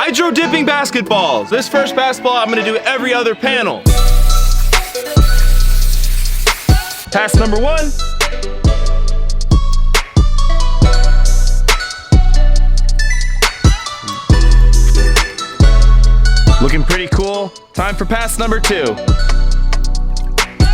hydro dipping basketballs. This first basketball, I'm gonna do every other panel. Pass number 1. Looking pretty cool. Time for pass number 2.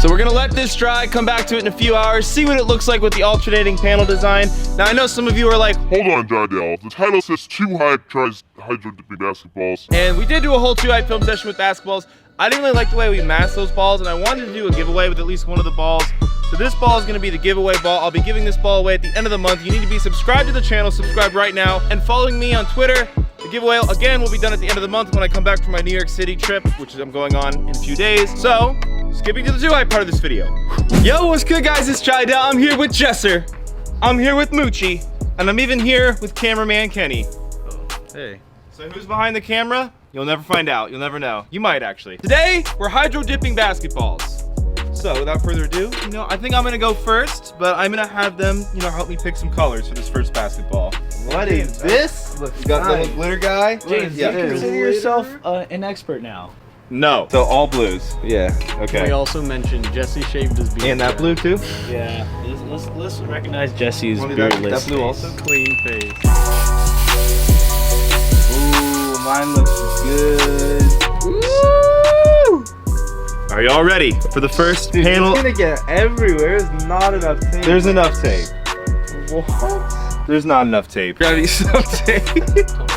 So we're gonna let this dry, come back to it in a few hours, see what it looks like with the alternating panel design. Now I know some of you are like, hold on, Jiedel. The title says 2 hype tries hydro dipping basketballs. And we did do a whole 2 hype film session with basketballs. I didn't really like the way we masked those balls, and I wanted to do a giveaway with at least one of the balls. So this ball is gonna be the giveaway ball. I'll be giving this ball away at the end of the month. You need to be subscribed to the channel, subscribe right now, and following me on Twitter. The giveaway, again, will be done at the end of the month when I come back from my New York City trip, which I'm going on in a few days. So, skipping to the 2 hype part of this video. Yo, what's good, guys? It's Jiedel. I'm here with Jesser. I'm here with Moochie. And I'm even here with cameraman Kenny. Hey. So who's behind the camera? You'll never find out. You'll never know. You might, actually. Today, we're hydro dipping basketballs. So, without further ado, I think I'm gonna go first, but I'm gonna have them, help me pick some colors for this first basketball. What is this? You got the little glitter guy? James, Yeah. you consider yourself an expert now. No. So all blues. Yeah. Okay. We also mentioned Jesse shaved his beard. And that blue too? Yeah. Let's recognize Jesse's beardless that blue face. also? Clean face. Ooh, mine looks good. Woo! Are y'all ready for the first Dude, panel? it's gonna get everywhere. There's not enough tape. There's enough tape. What? There's not enough tape. Gotta be some tape.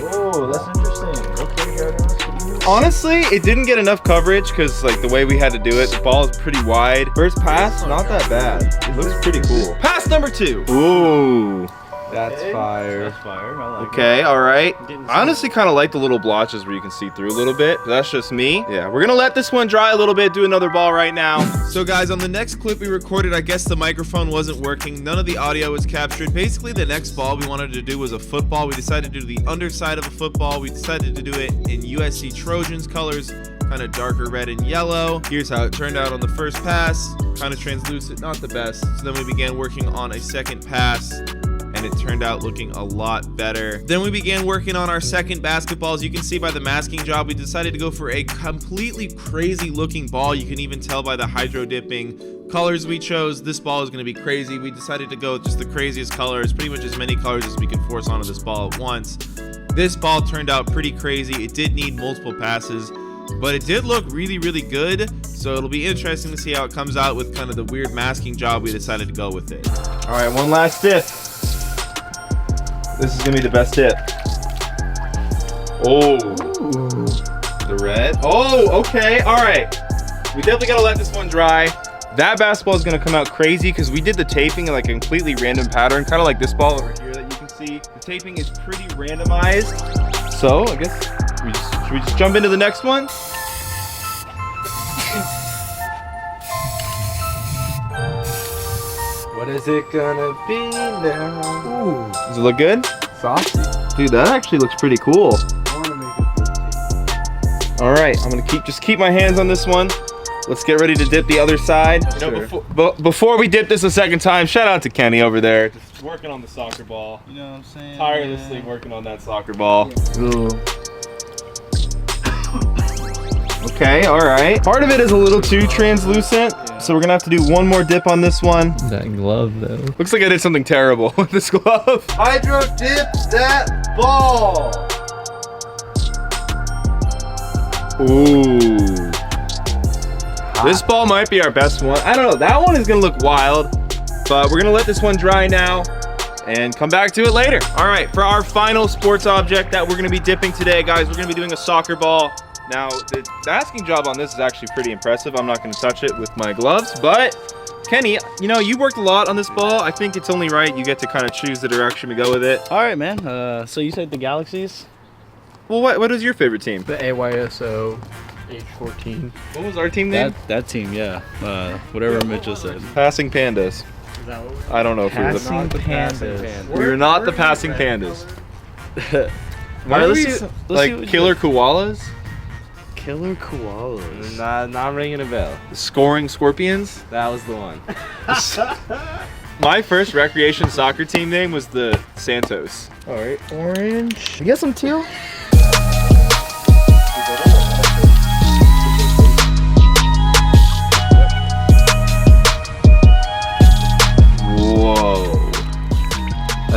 Oh, that's interesting. Okay, guys. Honestly, it didn't get enough coverage because like the way we had to do it, the ball is pretty wide. First pass, not that bad. It looks pretty cool. Pass number 2. Ooh. That's fire. That's fire. I like Okay, all right. Getting I honestly kind of like the little blotches where you can see through a little bit. But that's just me. Yeah, we're gonna let this one dry a little bit, do another ball right now. So guys, on the next clip we recorded, I guess the microphone wasn't working. None of the audio was captured. Basically, the next ball we wanted to do was a football. We decided to do the underside of a football. We decided to do it in USC Trojans colors, kind of darker red and yellow. Here's how it turned out on the first pass. Kind of translucent, not the best. So then we began working on a second pass, and it turned out looking a lot better. Then we began working on our second basketball. As you can see by the masking job, we decided to go for a completely crazy looking ball. You can even tell by the hydro dipping colors we chose. This ball is gonna be crazy. We decided to go with just the craziest colors, pretty much as many colors as we could force onto this ball at once. This ball turned out pretty crazy. It did need multiple passes, but it did look really, really good. So it'll be interesting to see how it comes out with kind of the weird masking job we decided to go with it. All right, one last dip. This is gonna be the best dip. Oh, the red. Oh, okay, all right. We definitely gotta let this one dry. That basketball is gonna come out crazy because we did the taping in like a completely random pattern, kind of like this ball over here that you can see. The taping is pretty randomized. So I guess should we just jump into the next one? What is it gonna be now? Ooh, Does it look good? saucy. Dude, that actually looks pretty cool. I wanna make it. All right, I'm gonna keep my hands on this one. Let's get ready to dip the other side. Before we dip this a second time, shout out to Kenny over there. Just working on the soccer ball. You know what I'm saying? Tirelessly working on that soccer ball. Ooh. Okay, all right. Part of it is a little too translucent, so we're gonna have to do one more dip on this one. That glove though. Looks like I did something terrible with this glove. Hydro dip that ball. Ooh. This ball might be our best one. I don't know, that one is gonna look wild, but we're gonna let this one dry now and come back to it later. All right, for our final sports object that we're gonna be dipping today, guys, we're gonna be doing a soccer ball. Now, the masking job on this is actually pretty impressive. I'm not gonna touch it with my gloves, but Kenny, you worked a lot on this ball. I think it's only right you get to kind of choose the direction to go with it. All right, man. So you said the Galaxies? Well, what is your favorite team? The AYSO H14. What was our team name? That team, yeah. Whatever Mitchell said. Passing Pandas. Is that what I don't know if we're the Passing Pandas. We're not the passing pandas. Why Alright, are let's we see like what killer koalas? Killer koalas. Not ringing a bell. Scoring scorpions? That was the one. My first recreation soccer team name was the Santos. All right, orange. You got some teal?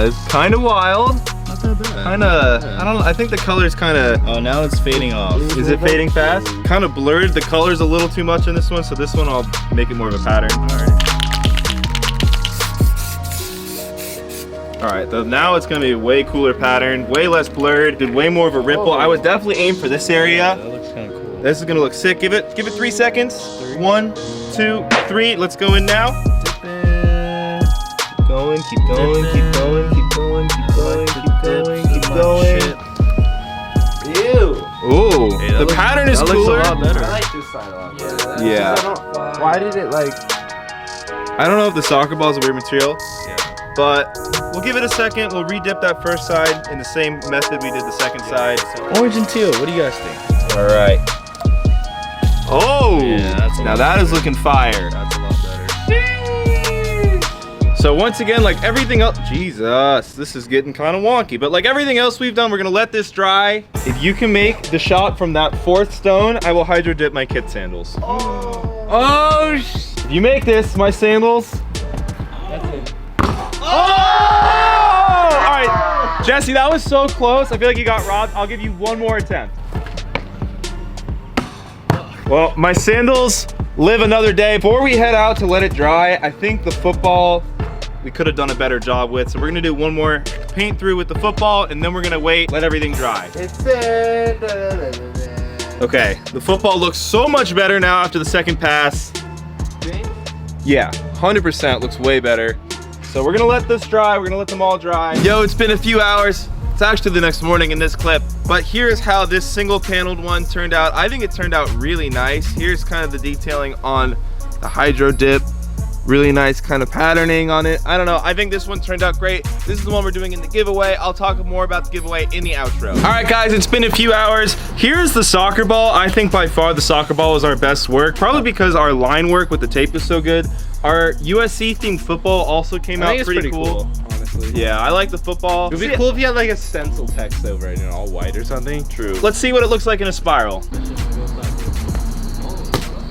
It's kind of wild. Not that bad. Kind of, I don't know. I think the color's kind of. Oh, now it's fading off. Is it fading fast? Kind of blurred. The color's a little too much in this one, so this one I'll make it more of a pattern. All right, now it's gonna be a way cooler pattern, way less blurred, did way more of a ripple. I would definitely aim for this area. That looks kind of cool. This is gonna look sick. Give it 3 seconds. 1, 2, 3. Let's go in now. Keep going, keep going, keep going, keep going, keep going, keep going, keep going. Ew. Ooh, Hey, that the looks- pattern is that looks a cooler. lot better. I like this side a lot better. Yeah. Why did it like? I don't know if the soccer ball is a weird material, Yeah. but we'll give it a second. We'll re-dip that first side in the same method we did the second side. Orange and teal. What do you guys think? All right. Oh, Yeah, that's a now lot that is better. looking fire. That's a lot better. So once again, like everything else, Jesus, this is getting kind of wonky. But like everything else we've done, we're gonna let this dry. If you can make the shot from that 4th stone, I will hydro dip my kit sandals. Oh, If you make this, my sandals. That's it. Oh! All right, Jesse, that was so close. I feel like you got robbed. I'll give you one more attempt. Well, my sandals live another day. Before we head out to let it dry, I think the football we could have done a better job with. So we're gonna do one more paint through with the football, and then we're gonna wait, let everything dry. It's it. Okay, the football looks so much better now after the second pass. Yeah, 100% looks way better. So we're gonna let this dry. We're gonna let them all dry. Yo, it's been a few hours. It's actually the next morning in this clip, but here's how this single paneled one turned out. I think it turned out really nice. Here's kind of the detailing on the hydro dip. Really nice kind of patterning on it. I don't know, I think this one turned out great. This is the one we're doing in the giveaway. I'll talk more about the giveaway in the outro. All right guys, it's been a few hours. Here's the soccer ball. I think by far the soccer ball was our best work, probably because our line work with the tape was so good. Our USC themed football also came out pretty cool. Honestly. Yeah, I like the football. It'd be cool if you had like a stencil text over it, all white or something. True. Let's see what it looks like in a spiral.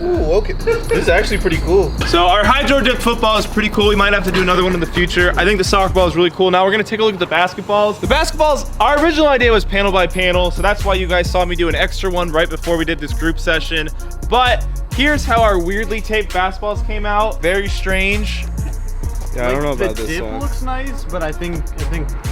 Ooh, okay. This is actually pretty cool. So our hydro dip football is pretty cool. We might have to do another one in the future. I think the soccer ball is really cool. Now we're gonna take a look at the basketballs. The basketballs, our original idea was panel by panel, so that's why you guys saw me do an extra one right before we did this group session. But here's how our weirdly taped basketballs came out. Very strange. Yeah, I don't know about this The dip one. looks nice, but I think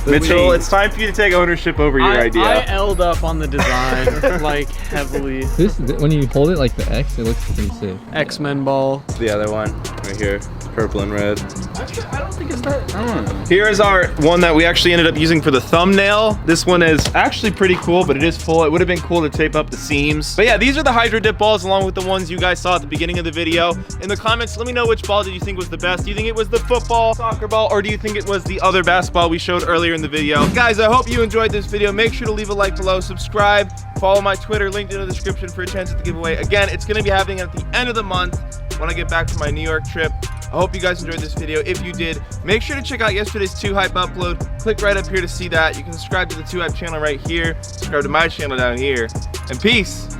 Mitchell, it's time for you to take ownership over your idea. I L'd up on the design like heavily. This when you hold it like the X, it looks pretty sick. X-Men ball. The other one right here, purple and red. I don't think it's that. I don't know. Here is our one that we actually ended up using for the thumbnail. This one is actually pretty cool, but it is full. It would have been cool to tape up the seams. But yeah, these are the hydro dip balls along with the ones you guys saw at the beginning of the video. In the comments, let me know which ball did you think was the best. Do you think it was the football, soccer ball, or do you think it was the other basketball we showed earlier in the video? Guys, I hope you enjoyed this video. Make sure to leave a like below, subscribe, follow my Twitter, linked in the description for a chance at the giveaway. Again, it's gonna be happening at the end of the month when I get back from my New York trip. I hope you guys enjoyed this video. If you did, make sure to check out yesterday's 2 Hype upload. Click right up here to see that. You can subscribe to the 2 Hype channel right here. Subscribe to my channel down here. And peace.